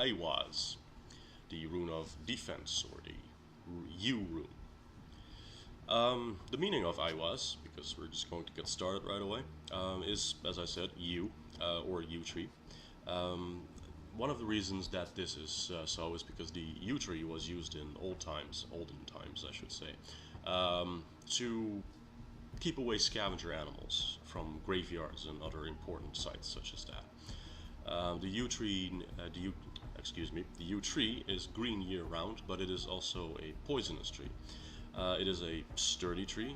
Eihwaz, the rune of defense, or the U rune. The meaning of Ihwaz, because we're just going to get started right away, is, as I said, U, or U tree. One of the reasons that this is so is because the U tree was used in olden times, I should say, to keep away scavenger animals from graveyards and other important sites such as that. The yew tree, the yew tree is green year-round, but it is also a poisonous tree. It is a sturdy tree,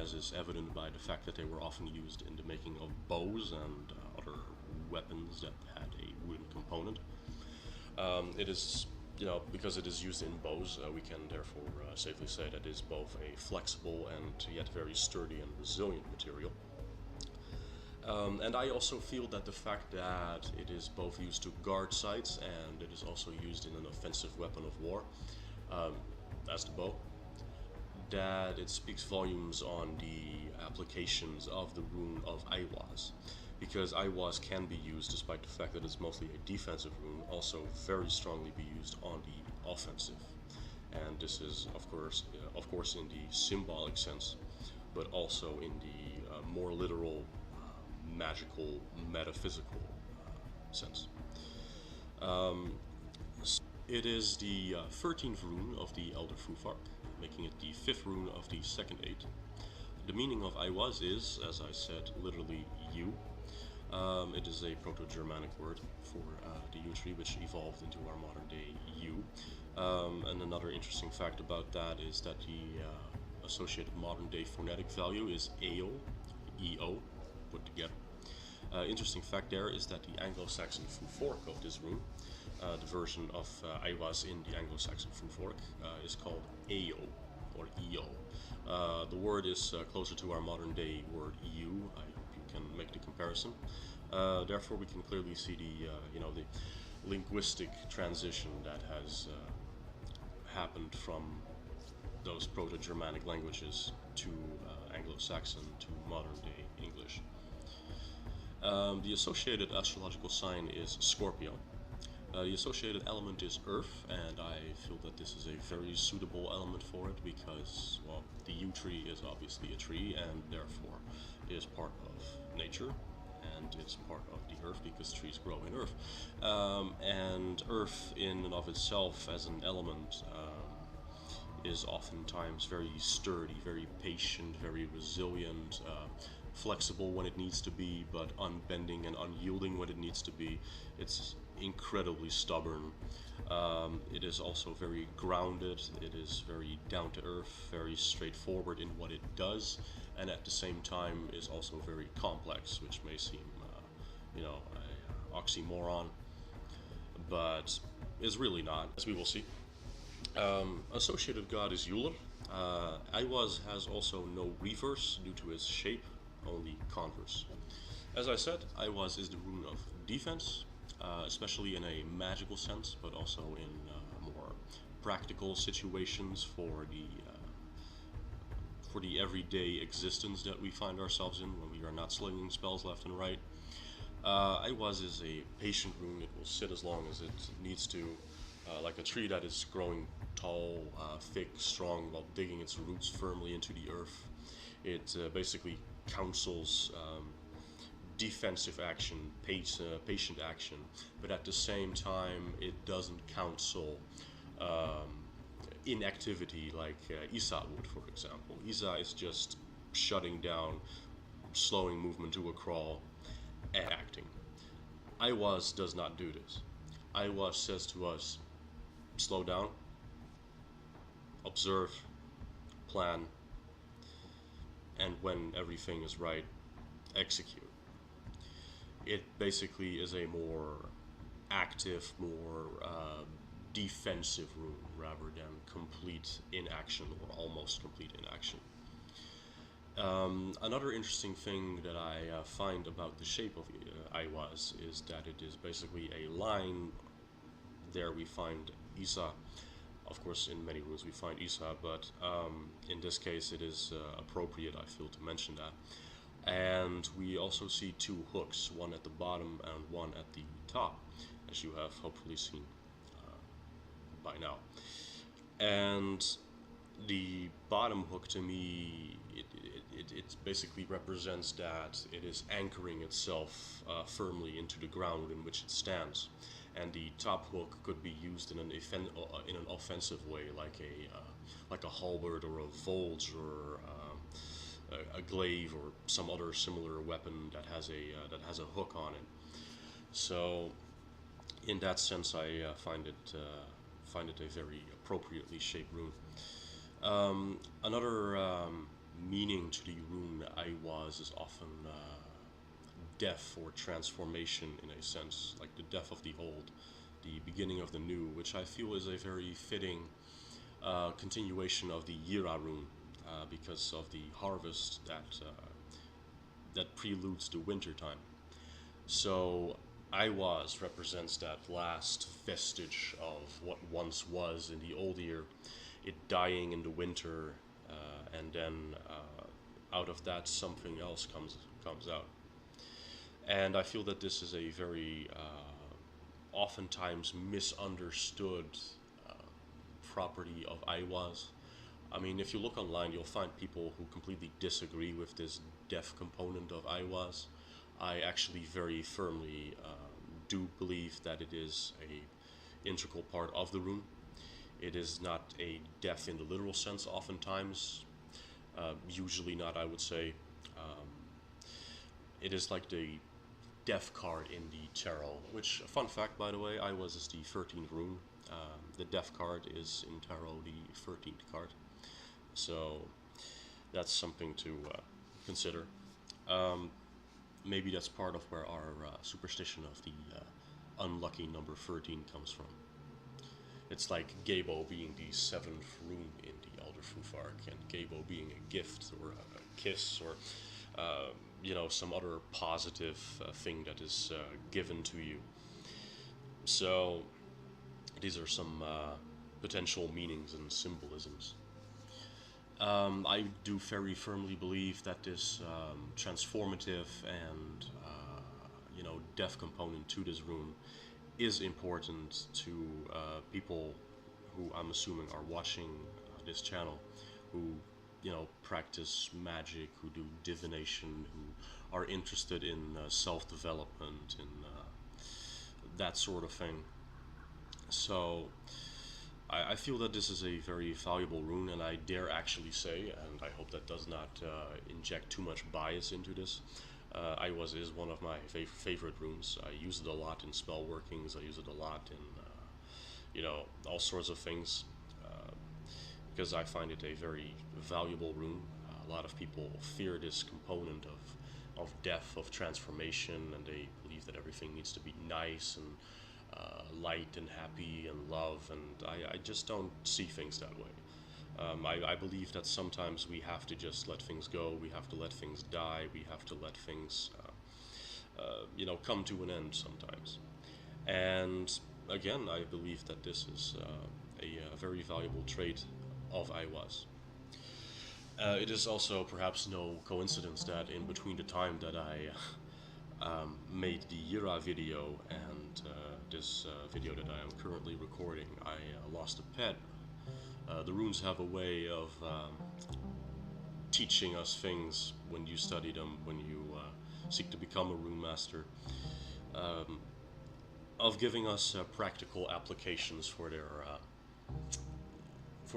as is evident by the fact that they were often used in the making of bows and other weapons that had a wooden component. It is, because it is used in bows, we can therefore safely say that it is both a flexible and yet very sturdy and resilient material. And I also feel that the fact that it is both used to guard sites and it is also used in an offensive weapon of war, as the bow, that it speaks volumes on the applications of the rune of Eihwaz. Because Ihwaz can be used, despite the fact that it's mostly a defensive rune, also very strongly be used on the offensive. And this is, of course, in the symbolic sense, but also in the more literal, magical, metaphysical sense. It is the 13th rune of the Elder Futhark, making it the 5th rune of the second eight. The meaning of Ihwaz is, as I said, literally you. It is a Proto-Germanic word for the yew tree, which evolved into our modern-day yew. And another interesting fact about that is that the associated modern-day phonetic value is EO, E-O, put together. Interesting fact there is that the Anglo-Saxon Futhark of this rune, the version of Eihwaz in the Anglo-Saxon Futhark, is called EO, or EO. The word is closer to our modern-day word you. I hope you can make the comparison. Therefore, we can clearly see the linguistic transition that has happened from those Proto-Germanic languages to Anglo-Saxon to modern-day English. The associated astrological sign is Scorpio. The associated element is Earth, and I feel that this is a very suitable element for it because, well, the yew tree is obviously a tree and therefore is part of nature, and it's part of the earth because trees grow in earth. And earth in and of itself as an element is oftentimes very sturdy, very patient, very resilient, flexible when it needs to be, but unbending and unyielding when it needs to be. It's incredibly stubborn. It is also very grounded. It is very down to earth, very straightforward in what it does, and at the same time is also very complex, which may seem, an oxymoron, but is really not, as we will see. Associated god is Euler. Eihwaz has also no reverse due to its shape, only converse. As I said, Eihwaz is the rune of defense, especially in a magical sense, but also in more practical situations for the everyday existence that we find ourselves in when we are not slinging spells left and right. Eihwaz is a patient rune. It will sit as long as it needs to, like a tree that is growing tall, thick, strong, while digging its roots firmly into the earth. It basically counsels defensive action, patient action, but at the same time it doesn't counsel inactivity like Ihwaz would, for example. Ihwaz is just shutting down, slowing movement to a crawl, and acting. Eihwaz does not do this. Eihwaz says to us, slow down, observe, plan, and when everything is right, execute. It basically is a more active, more defensive rune rather than complete inaction or almost complete inaction. Another interesting thing that I find about the shape of Eihwaz is that it is basically a line. There we find Ihwaz. Of course, in many runes we find Ihwaz, but in this case it is appropriate, I feel, to mention that. And we also see two hooks, one at the bottom and one at the top. as you have hopefully seen by now. And the bottom hook to me, it basically represents that it is anchoring itself firmly into the ground in which it stands. And the top hook could be used in an offensive way, like a halberd or a volge or a glaive or some other similar weapon that has a hook on it. So, in that sense, I find it a very appropriately shaped rune. Another meaning to the rune Eihwaz is often death or transformation, in a sense, like the death of the old, the beginning of the new, which I feel is a very fitting continuation of the Yira rune, because of the harvest that preludes the winter time. So Ihwaz represents that last vestige of what once was in the old year, it dying in the winter, and then out of that something else comes out. And I feel that this is a very oftentimes misunderstood property of Ihwaz. I mean, if you look online, you'll find people who completely disagree with this death component of Ihwaz. I actually very firmly do believe that it is a integral part of the rune. It is not a death in the literal sense oftentimes, usually not, I would say. It is like the death card in the tarot, which, fun fact by the way, Ihwaz is the 13th rune. The death card is in tarot the 13th card. So that's something to consider. Maybe that's part of where our superstition of the unlucky number 13 comes from. It's like Gabo being the 7th rune in the Elder Futhark, and Gabo being a gift or a kiss or some other positive thing that is given to you. So these are some potential meanings and symbolisms. I do very firmly believe that this transformative and death component to this rune is important to people who I'm assuming are watching this channel, who practice magic, who do divination, who are interested in self-development and that sort of thing. So I feel that this is a very valuable rune, and I dare actually say, and I hope that does not inject too much bias into this, Ihwaz is one of my favorite runes. I use it a lot in spell workings, I use it a lot in all sorts of things, because I find it a very valuable rune. A lot of people fear this component of death, of transformation, and they believe that everything needs to be nice and light and happy and love, and I just don't see things that way. I believe that sometimes we have to just let things go, we have to let things die, we have to let things come to an end sometimes. And again, I believe that this is a very valuable trait of Ihwaz. It is also perhaps no coincidence that in between the time that I made the Yira video and this video that I am currently recording, I lost a pet. The runes have a way of teaching us things when you study them, when you seek to become a rune master, of giving us practical applications for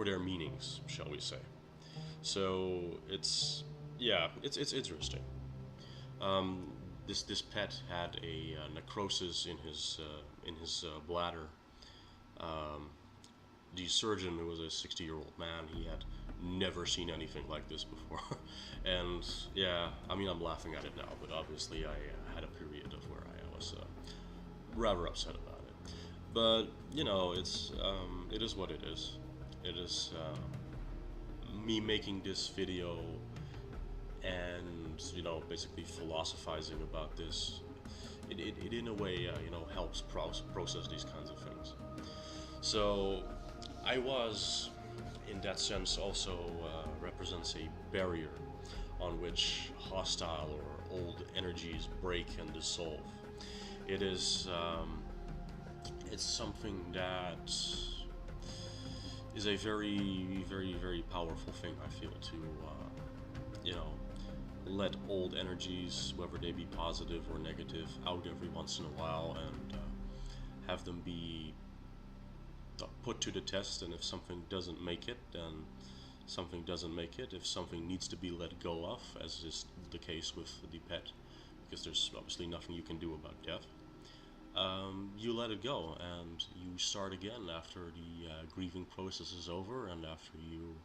their meanings, shall we say. So it's interesting. This pet had a necrosis in his bladder. The surgeon, who was a 60-year-old man, he had never seen anything like this before. And yeah, I mean, I'm laughing at it now, but obviously I had a period of where I was rather upset about it. But it is what it is. It is me making this video and basically philosophizing about this. It in a way helps process these kinds of things. So Ihwaz, in that sense, also represents a barrier on which hostile or old energies break and dissolve. It is it's something that is a very powerful thing, I feel, to, you know, let old energies, whether they be positive or negative, out every once in a while and have them be put to the test. And if something doesn't make it, then something doesn't make it. If something needs to be let go of, as is the case with the pet, because there's obviously nothing you can do about death, you let it go and you start again after the grieving process is over and after you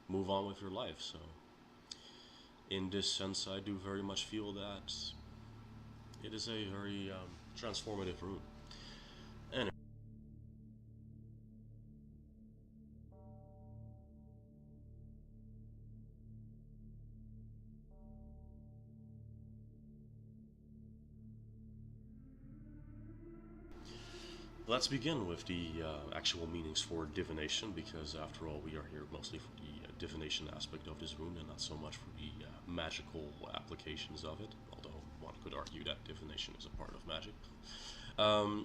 move on with your life. So, in this sense, I do very much feel that it is a very transformative rune. Anyway. Let's begin with the actual meanings for divination, because after all, we are here mostly for the divination aspect of this rune and not so much for the magical applications of it, although one could argue that divination is a part of magic.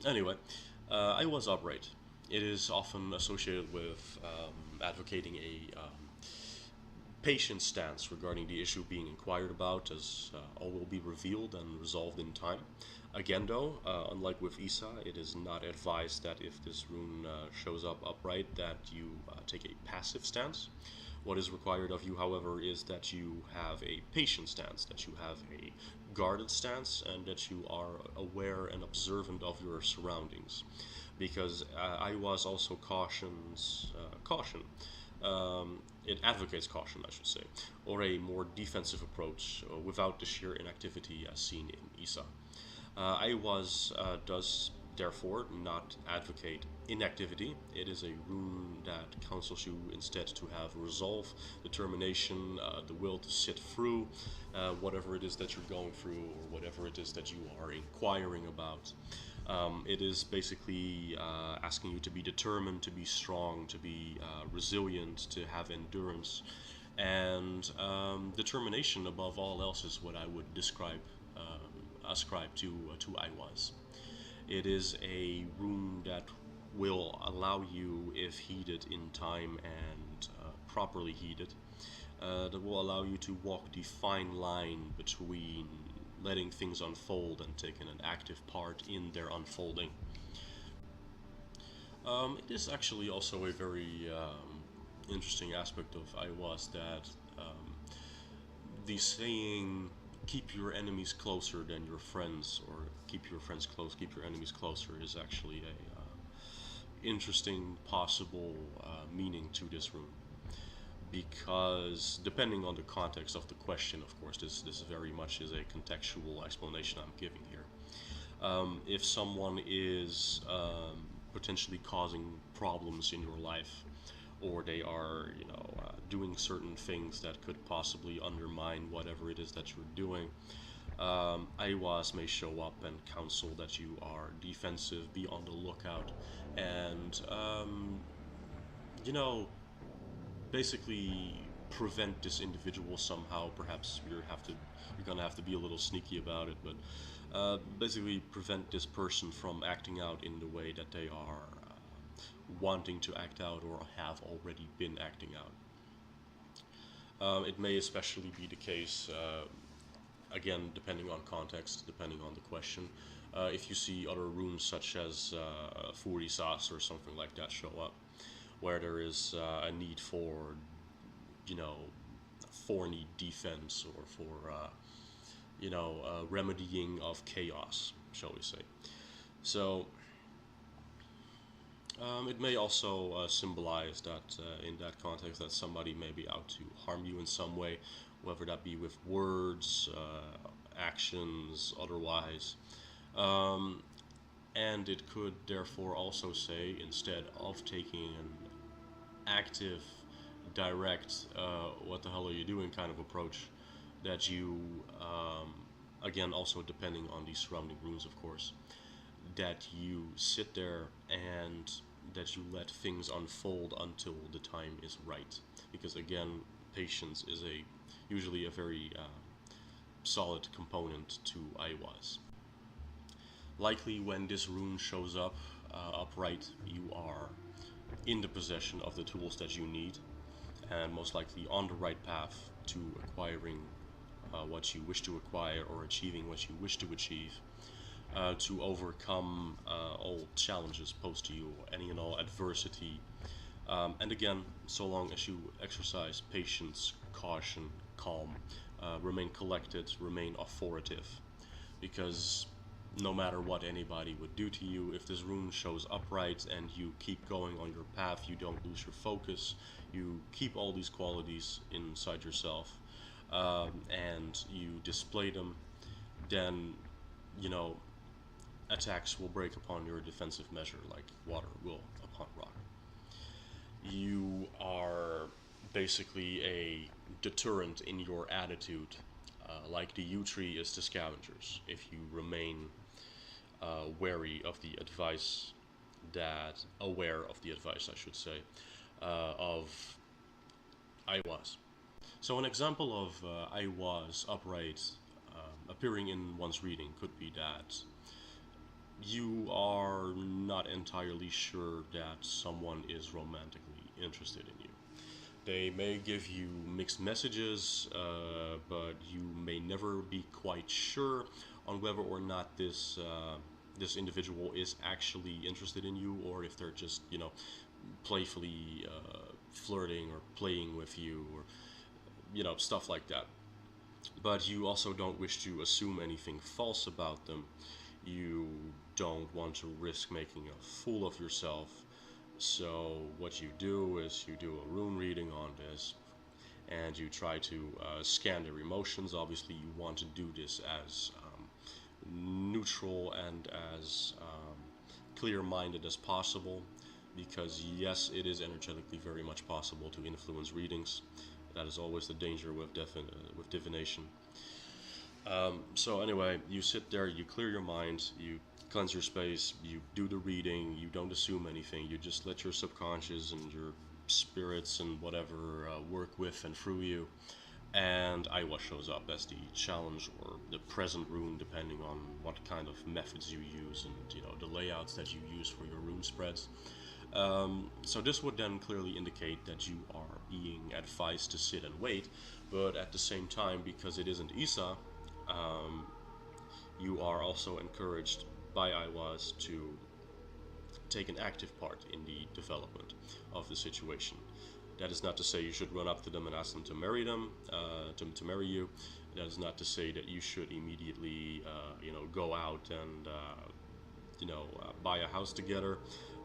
Anyway, Ihwaz upright. It is often associated with advocating a patient stance regarding the issue being inquired about, as all will be revealed and resolved in time. Again, though, unlike with Isa, it is not advised that if this rune shows up upright, that you take a passive stance. What is required of you, however, is that you have a patient stance, that you have a guarded stance, and that you are aware and observant of your surroundings. Because Eihwaz also cautions caution. It advocates caution, I should say, or a more defensive approach without the sheer inactivity as seen in Isa. Eihwaz does therefore not advocate inactivity. It is a rune that counsels you instead to have resolve, determination, the will to sit through whatever it is that you're going through or whatever it is that you are inquiring about. It is basically asking you to be determined, to be strong, to be resilient, to have endurance, and determination above all else is what I would ascribe to Ihwaz. It is a rune that will allow you, if heeded in time and properly heeded, that will allow you to walk the fine line between letting things unfold and taking an active part in their unfolding. It is actually also a very interesting aspect of Ihwaz that the saying keep your enemies closer than your friends, or keep your friends close, keep your enemies closer, is actually a interesting possible meaning to this rune. Because depending on the context of the question, of course, this very much is a contextual explanation I'm giving here. If someone is potentially causing problems in your life, or they are, doing certain things that could possibly undermine whatever it is that you're doing, Ihwaz may show up and counsel that you are defensive, be on the lookout, and basically prevent this individual somehow. Perhaps you're gonna have to be a little sneaky about it, but basically prevent this person from acting out in the way that they are wanting to act out or have already been acting out. It may especially be the case, again, depending on context, depending on the question. If you see other runes such as Furisas or something like that show up, where there is a need for, thorny defense, or for, remedying of chaos, shall we say. So, it may also symbolize that, in that context, that somebody may be out to harm you in some way, whether that be with words, actions, otherwise. And it could therefore also say, instead of taking an active, direct, what the hell are you doing kind of approach, that you, again, also depending on the surrounding runes, of course, that you sit there and that you let things unfold until the time is right. Because again, patience is usually a very solid component to Ihwaz. Likely when this rune shows up, upright, you are in the possession of the tools that you need, and most likely on the right path to acquiring what you wish to acquire or achieving what you wish to achieve, to overcome all challenges posed to you, any and all adversity. And again, so long as you exercise patience, caution, calm, remain collected, remain authoritative, because no matter what anybody would do to you, if this rune shows upright and you keep going on your path, you don't lose your focus, you keep all these qualities inside yourself, and you display them, then, you know, attacks will break upon your defensive measure like water will upon rock. You are basically a deterrent in your attitude, like the yew tree is to scavengers. If you remain wary of the advice aware of the advice, I should say, of Eihwaz. So an example of Eihwaz upright appearing in one's reading could be that you are not entirely sure that someone is romantically interested in you. They may give you mixed messages, but you may never be quite sure on whether or not this individual is actually interested in you, or if they're just, you know, playfully flirting or playing with you, or, you know, stuff like that. But you also don't wish to assume anything false about them. You don't want to risk making a fool of yourself. So what you do is you do a rune reading on this, and you try to scan their emotions. Obviously, you want to do this as neutral and as clear-minded as possible, because yes, it is energetically very much possible to influence readings. That is always the danger with divination. So anyway, you sit there, you clear your mind, you cleanse your space, you do the reading, you don't assume anything, you just let your subconscious and your spirits and whatever work with and through you, and Ihwaz shows up as the challenge or the present rune, depending on what kind of methods you use and, you know, the layouts that you use for your rune spreads. So this would then clearly indicate that you are being advised to sit and wait, but at the same time, because it isn't Isa, you are also encouraged by Ihwaz to take an active part in the development of the situation. That is not to say you should run up to them and ask them to marry to marry you. That is not to say that you should immediately, go out and, buy a house together.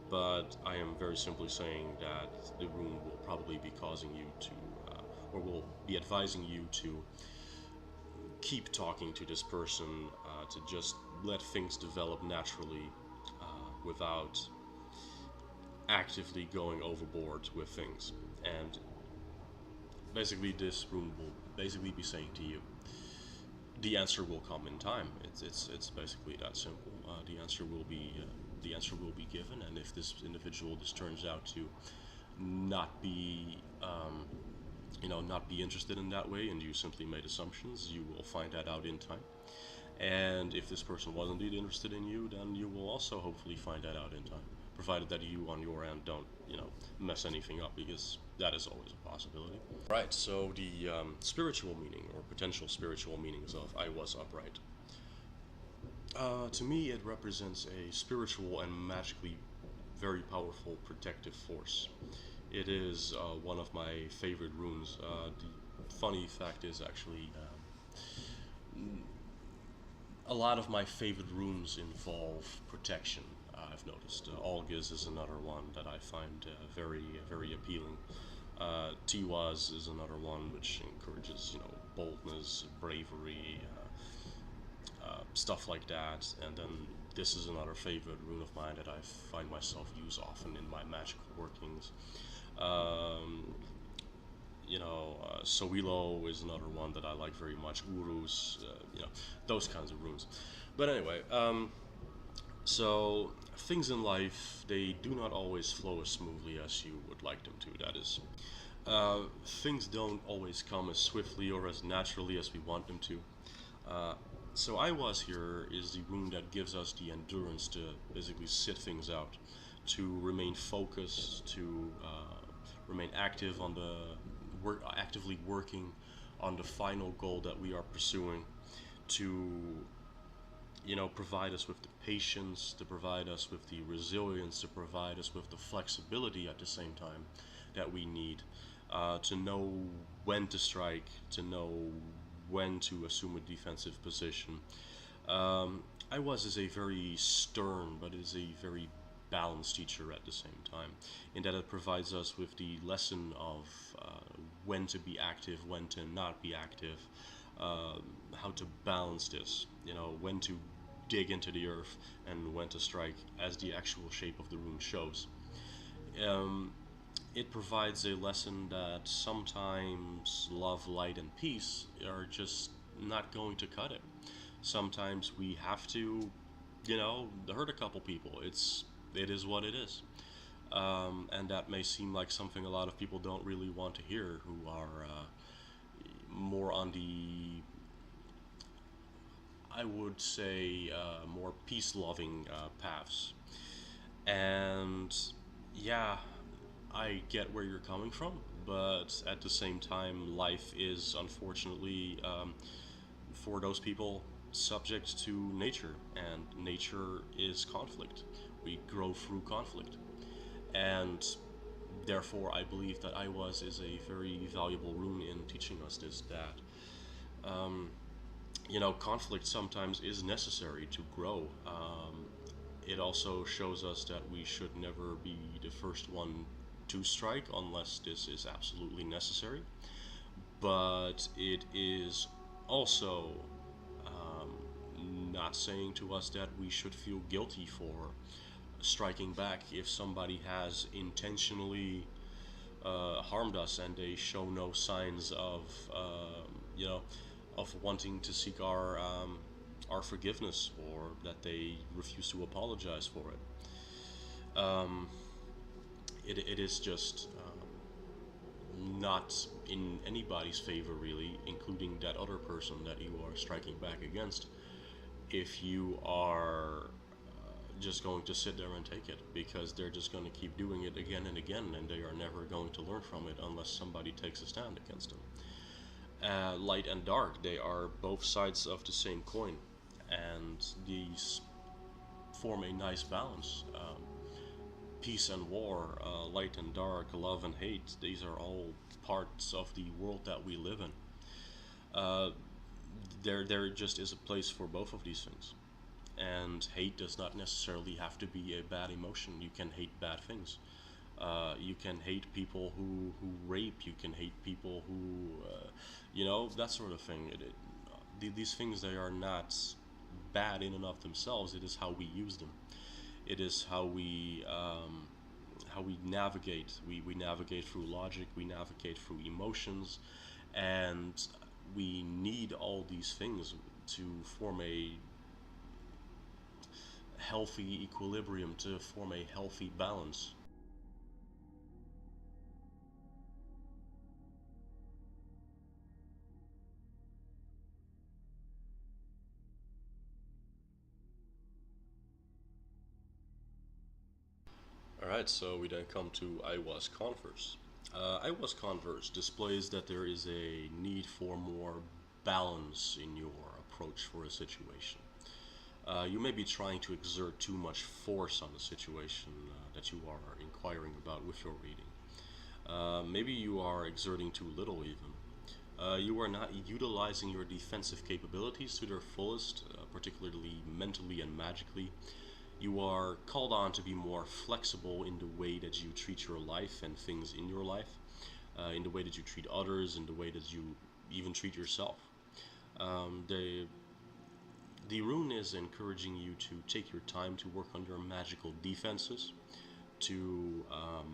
But I am very simply saying that the rune will probably be causing you to, or will be advising you to keep talking to this person, to just let things develop naturally, without actively going overboard with things. And basically this rune will basically be saying to you, the answer will come in time. It's basically that simple. The answer will be given, and if this individual just turns out to not be not be interested in that way, and you simply made assumptions, you will find that out in time. And if this person was indeed interested in you, then you will also hopefully find that out in time, provided that you on your end don't mess anything up, because that is always a possibility. Right, so the spiritual meaning or potential spiritual meanings of Ihwaz upright. To me, it represents a spiritual and magically very powerful protective force. It is one of my favorite runes. The funny fact is, actually, a lot of my favorite runes involve protection. I've noticed. Algiz is another one that I find very appealing. Ihwaz is another one which encourages, boldness, bravery, stuff like that. And then this is another favorite rune of mine that I find myself use often in my magical workings. Sowilo is another one that I like very much. Urus, those kinds of runes. But anyway, so things in life, they do not always flow as smoothly as you would like them to. That is, things don't always come as swiftly or as naturally as we want them to. So Ihwaz here is the rune that gives us the endurance to basically sit things out, to remain focused, to remain active on the actively working on the final goal that we are pursuing, to provide us with the patience, to provide us with the resilience, to provide us with the flexibility at the same time that we need, to know when to strike, to know when to assume a defensive position. Ihwaz is a very stern, but it is a very balanced teacher at the same time, in that it provides us with the lesson of when to be active, when to not be active, how to balance this, when to dig into the earth and when to strike, as the actual shape of the rune shows. Um, it provides a lesson that sometimes love, light, and peace are just not going to cut it. Sometimes we have to, hurt a couple people. It is what it is, and that may seem like something a lot of people don't really want to hear, who are more on the, I would say, more peace-loving paths. And yeah, I get where you're coming from, but at the same time, life is unfortunately, for those people, subject to nature, and nature is conflict. We grow through conflict, and therefore, I believe that Ihwaz is a very valuable rune in teaching us this. That conflict sometimes is necessary to grow. It also shows us that we should never be the first one to strike unless this is absolutely necessary. But it is also not saying to us that we should feel guilty for striking back if somebody has intentionally harmed us and they show no signs of, you know, of wanting to seek our forgiveness, or that they refuse to apologize for it. Um, it is just not in anybody's favor, really, including that other person that you are striking back against, if you are just going to sit there and take it, because they're just going to keep doing it again and again, and they are never going to learn from it unless somebody takes a stand against them. Light and dark, they are both sides of the same coin, and these form a nice balance. Peace and war, light and dark, love and hate, these are all parts of the world that we live in. Uh, there just is a place for both of these things. And hate does not necessarily have to be a bad emotion. You can hate bad things. You can hate people who rape. You can hate people who, that sort of thing. These things, they are not bad in and of themselves. It is how we use them. It is how we navigate. We navigate through logic. We navigate through emotions, and we need all these things to form a healthy equilibrium, to form a healthy balance. Alright, so we then come to Ihwaz Converse. Ihwaz Converse displays that there is a need for more balance in your approach for a situation. You may be trying to exert too much force on the situation that you are inquiring about with your reading. Maybe you are exerting too little, even. You are not utilizing your defensive capabilities to their fullest, particularly mentally and magically. You are called on to be more flexible in the way that you treat your life and things in your life, in the way that you treat others, in the way that you even treat yourself. The rune is encouraging you to take your time to work on your magical defenses, to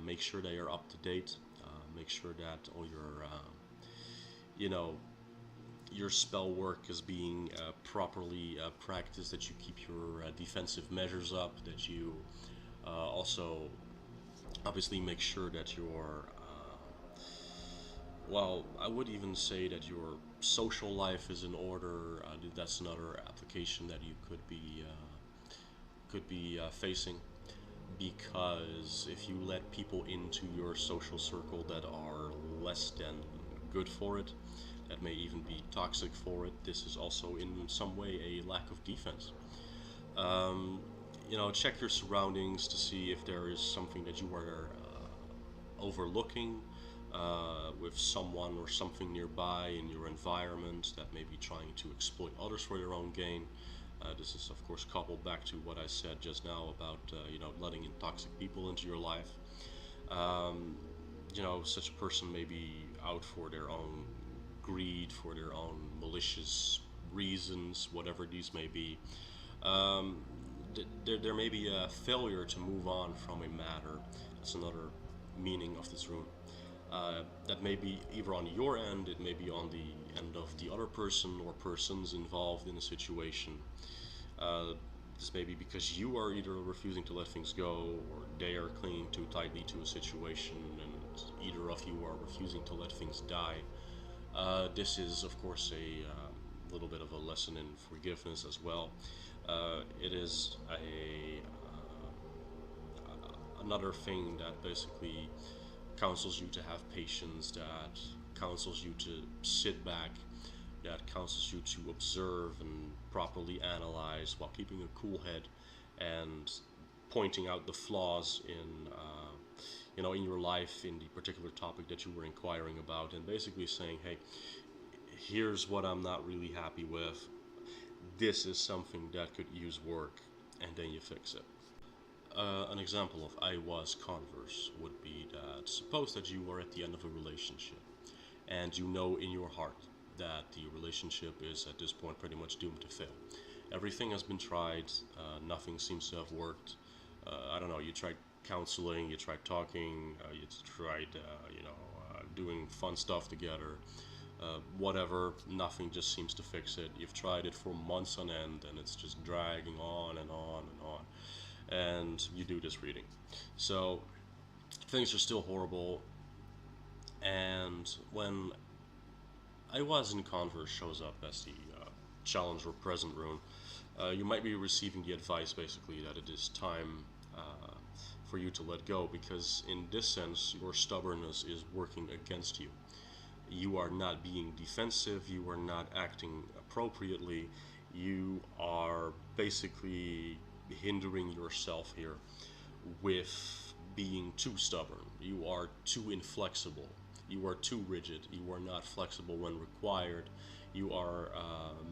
make sure they are up to date, make sure that all you know, your spell work is being properly practiced, that you keep your defensive measures up, that you also obviously make sure that your well, I would even say that your social life is in order. That's another application that you could be facing, because if you let people into your social circle that are less than good for it, that may even be toxic for it, this is also in some way a lack of defense. Um, Check your surroundings to see if there is something that you are overlooking with someone or something nearby in your environment that may be trying to exploit others for their own gain. This is, of course, coupled back to what I said just now about letting in toxic people into your life. Um, Such a person may be out for their own greed, for their own malicious reasons, whatever these may be. Um, there may be a failure to move on from a matter. That's another meaning of this rune. That may be either on your end, it may be on the end of the other person or persons involved in a situation. Uh, this may be because you are either refusing to let things go, or they are clinging too tightly to a situation, and either of you are refusing to let things die. This is, of course, a little bit of a lesson in forgiveness as well. It is another thing that basically counsels you to have patience, that counsels you to sit back, that counsels you to observe and properly analyze while keeping a cool head and pointing out the flaws in your life, in the particular topic that you were inquiring about, and basically saying, hey, here's what I'm not really happy with. This is something that could use work, and then you fix it. An example of Ihwaz converse would be that suppose that you are at the end of a relationship and you know in your heart that the relationship is at this point pretty much doomed to fail. Everything has been tried, nothing seems to have worked. I don't know, you tried counseling, you tried talking, you tried, doing fun stuff together. Whatever, nothing just seems to fix it. You've tried it for months on end and it's just dragging on and on and on. And you do this reading. So things are still horrible. And when Eihwaz in Converse shows up as the challenge or present rune, you might be receiving the advice basically that it is time for you to let go, because in this sense your stubbornness is working against you. You are not being defensive, you are not acting appropriately, you are basically hindering yourself here with being too stubborn. You are too inflexible. You are too rigid. You are not flexible when required. You are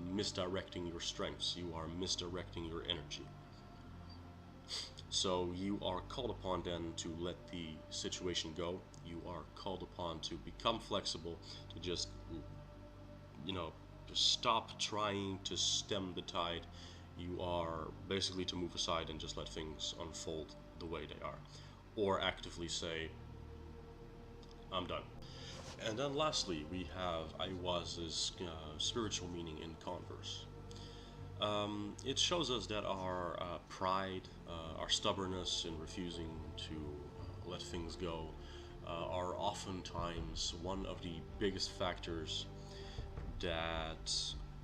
misdirecting your strengths. You are misdirecting your energy. So you are called upon then to let the situation go. You are called upon to become flexible, to just, you know, just stop trying to stem the tide. You are basically to move aside and just let things unfold the way they are. Or actively say, I'm done. And then lastly, we have Ihwaz's spiritual meaning in converse. It shows us that our pride, our stubbornness in refusing to let things go, are oftentimes one of the biggest factors that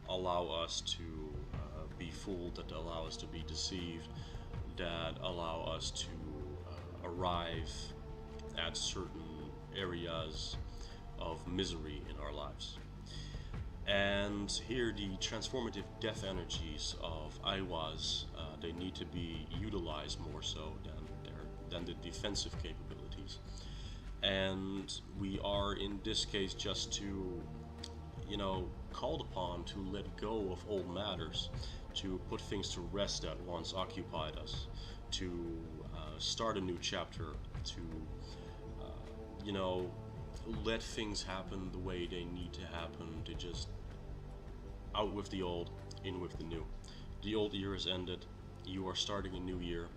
allow us to be fooled, that allow us to be deceived, that allow us to arrive at certain areas of misery in our lives. And here, the transformative death energies of Ihwaz, they need to be utilized more so than the defensive capabilities. And we are, in this case, just to, called upon to let go of old matters, to put things to rest that once occupied us, to start a new chapter, to, you know, let things happen the way they need to happen, to just out with the old, in with the new. The old year has ended, you are starting a new year.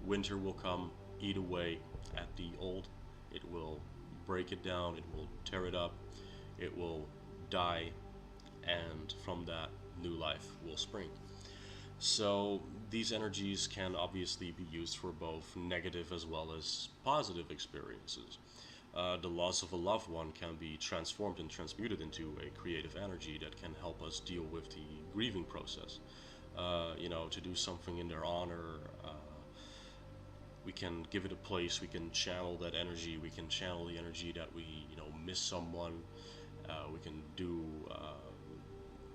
Winter will come, eat away at the old. It will break it down, it will tear it up, it will die, and from that, new life will spring. So these energies can obviously be used for both negative as well as positive experiences. the loss of a loved one can be transformed and transmuted into a creative energy that can help us deal with the grieving process. To do something in their honor. We can give it a place. We can channel that energy. We can channel the energy that we, miss someone. We can do,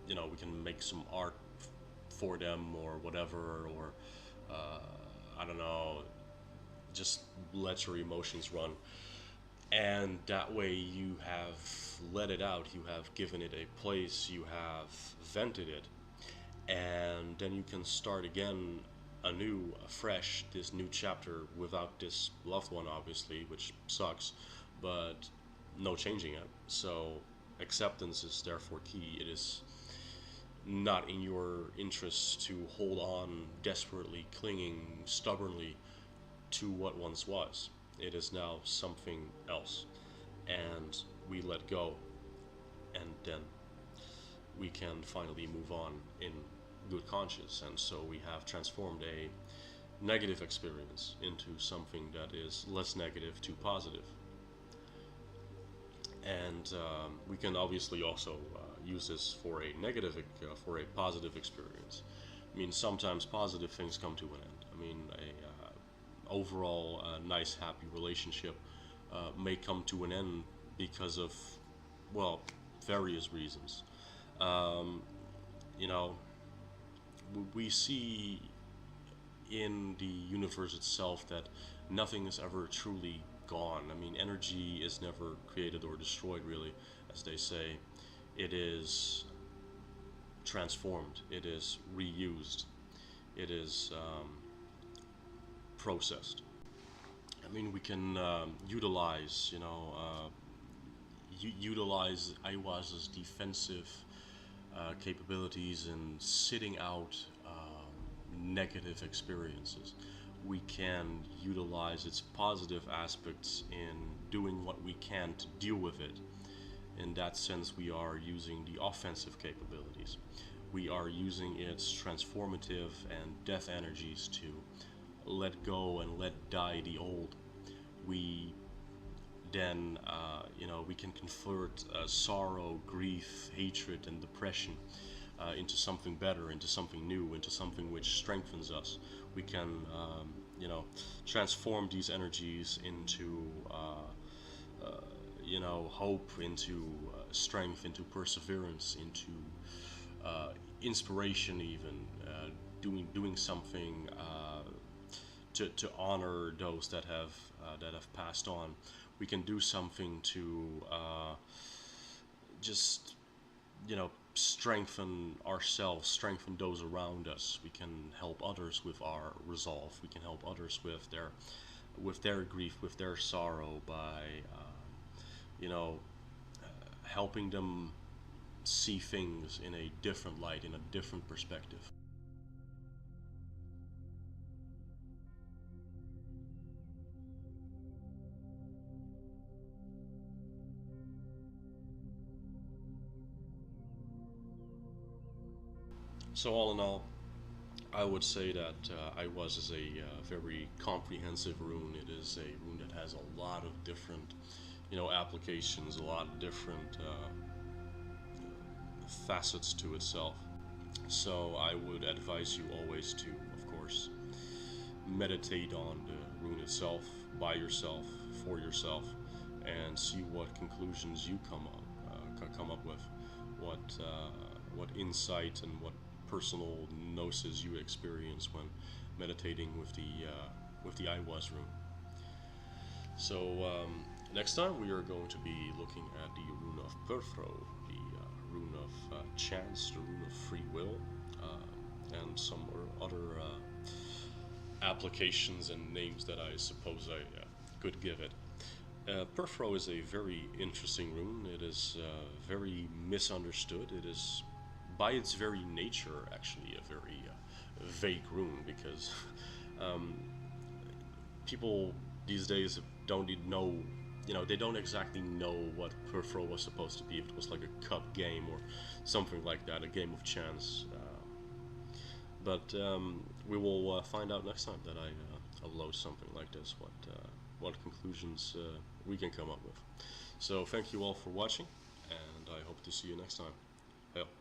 we can make some art for them or whatever, or I don't know, just let your emotions run. And that way you have let it out, you have given it a place, you have vented it, and then you can start again anew, afresh, this new chapter without this loved one, obviously, which sucks, but no changing it. So acceptance is therefore key. It is not in your interest to hold on desperately, clinging stubbornly to what once was. It is now something else, and we let go, and then we can finally move on in good conscience. And so we have transformed a negative experience into something that is less negative to positive. And we can obviously also use this for a for a positive experience. I mean, sometimes positive things come to an end. I mean, a overall nice, happy relationship may come to an end because of, well, various reasons. Um, you know, we see in the universe itself that nothing is ever truly gone. I mean, energy is never created or destroyed, really, as they say. It is transformed, it is reused, it is processed. I mean, we can utilize, utilize Ihwaz's defensive capabilities in sitting out negative experiences. We can utilize its positive aspects in doing what we can to deal with it. In that sense, we are using the offensive capabilities. We are using its transformative and death energies to let go and let die the old. We then, we can convert sorrow, grief, hatred, and depression into something better, into something new, into something which strengthens us. We can, transform these energies into, hope, into strength, into perseverance, into inspiration, even doing something to honor those that have passed on. We can do something to just strengthen ourselves, strengthen those around us. We can help others with our resolve. We can help others with their grief, with their sorrow, by helping them see things in a different light, in a different perspective. So all in all, I would say that Ihwaz is a very comprehensive rune. It is a rune that has a lot of different, applications, a lot of different facets to itself. So I would advise you always to, of course, meditate on the rune itself, by yourself, for yourself, and see what conclusions you come up with, what insight and what personal gnosis you experience when meditating with the Eihwaz rune. So next time we are going to be looking at the rune of Perfro, the rune of chance, the rune of free will, and some other applications and names that I suppose I could give it. Perfro is a very interesting rune. It is very misunderstood. It is, by its very nature, actually a very vague rune, because people these days don't even know, they don't exactly know what Perfro was supposed to be. If it was like a cup game or something like that, a game of chance. But we will find out next time that I upload something like this, what conclusions we can come up with. So thank you all for watching, and I hope to see you next time. Hell.